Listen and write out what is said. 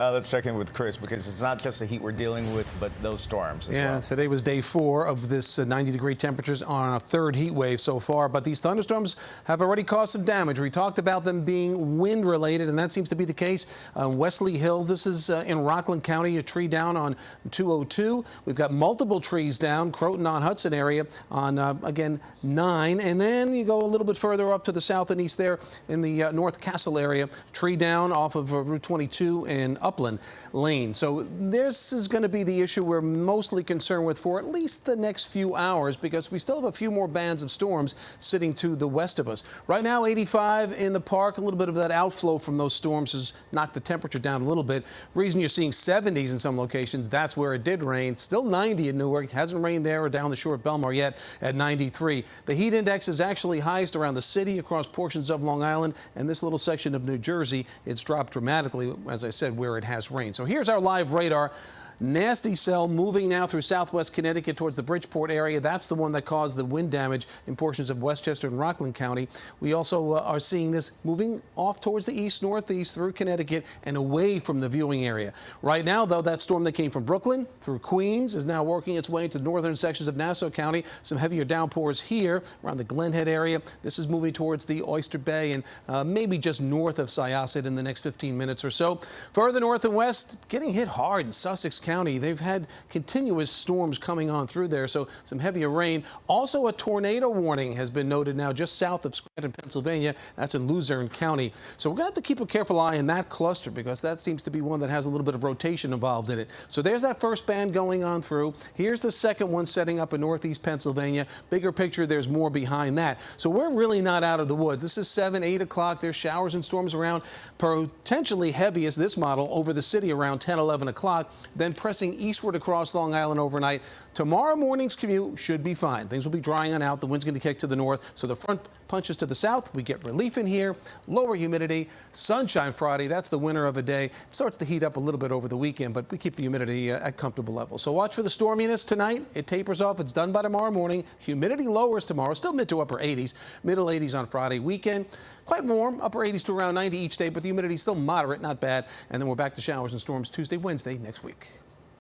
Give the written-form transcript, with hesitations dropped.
Let's check in with Chris because it's not just the heat we're dealing with, but those storms as well. Today was day 4 of this 90-degree temperatures on a third heat wave so far. But these thunderstorms have already caused some damage. We talked about them being wind-related, and that seems to be the case on Wesley Hills. This is in Rockland County, a tree down on 202. We've got multiple trees down, Croton-on-Hudson area on, again, 9. And then you go a little bit further up to the south and east there in the North Castle area. Tree down off of Route 22 and Upland Lane. So this is going to be the issue we're mostly concerned with for at least the next few hours, because we still have a few more bands of storms sitting to the west of us. Right now, 85 in the park. A little bit of that outflow from those storms has knocked the temperature down a little bit. Reason you're seeing 70s in some locations, that's where it did rain. Still 90 in Newark. It hasn't rained there or down the shore of Belmar yet at 93. The heat index is actually highest around the city, across portions of Long Island, and this little section of New Jersey. It's dropped dramatically, as I said, where it has rain. So here's our live radar. Nasty cell moving now through southwest Connecticut towards the Bridgeport area. That's the one that caused the wind damage in portions of Westchester and Rockland County. We also are seeing this moving off towards the east-northeast through Connecticut and away from the viewing area. Right now, though, that storm that came from Brooklyn through Queens is now working its way into the northern sections of Nassau County. Some heavier downpours here around the Glen Head area. This is moving towards the Oyster Bay and maybe just north of Syosset in the next 15 minutes or so. Further north and west, getting hit hard in Sussex County. They've had continuous storms coming on through there, so some heavier rain. Also, a tornado warning has been noted now just south of Scranton, Pennsylvania. That's in Luzerne County. So we're going to have to keep a careful eye on that cluster, because that seems to be one that has a little bit of rotation involved in it. So there's that first band going on through. Here's the second one setting up in northeast Pennsylvania. Bigger picture, there's more behind that. So we're really not out of the woods. This is 7, 8 o'clock. There's showers and storms around, potentially heaviest this model over the city around 10, 11 o'clock. Then pressing eastward across Long Island overnight. Tomorrow morning's commute should be fine. Things will be drying on out. The wind's going to kick to the north, so the front punches to the south. We get relief in here, lower humidity, sunshine Friday. That's the winner of a day. It starts to heat up a little bit over the weekend, but we keep the humidity at comfortable levels. So watch for the storminess tonight. It tapers off. It's done by tomorrow morning. Humidity lowers tomorrow, still mid to upper 80s, middle 80s on Friday. Weekend, quite warm, upper 80s to around 90 each day, but the humidity still moderate, not bad. And then we're back to showers and storms Tuesday, Wednesday next week.